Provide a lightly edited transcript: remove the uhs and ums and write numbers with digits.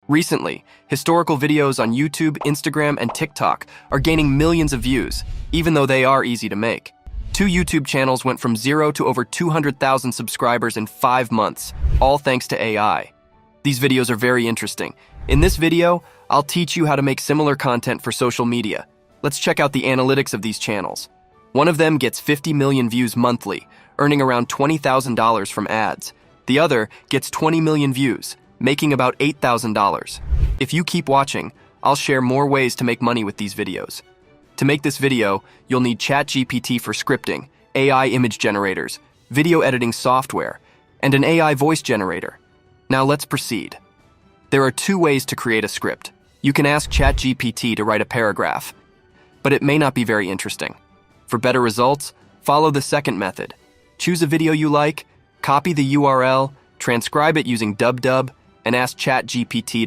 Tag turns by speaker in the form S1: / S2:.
S1: Recently, historical videos on YouTube, Instagram, and TikTok are gaining millions of views, even though they are easy to make. 2 YouTube channels went from 0 to over 200,000 subscribers in 5 months, all thanks to AI. These videos are very interesting. In this video, I'll teach you how to make similar content for social media. Let's check out the analytics of these channels. One of them gets 50 million views monthly, earning around $20,000 from ads. The other gets 20 million views, making about $8,000. If you keep watching, I'll share more ways to make money with these videos. To make this video, you'll need ChatGPT for scripting, AI image generators, video editing software, and an AI voice generator. Now let's proceed. There are 2 ways to create a script. You can ask ChatGPT to write a paragraph, but it may not be very interesting. For better results, follow the second method. Choose a video you like, copy the URL, transcribe it using DubDub, and ask ChatGPT to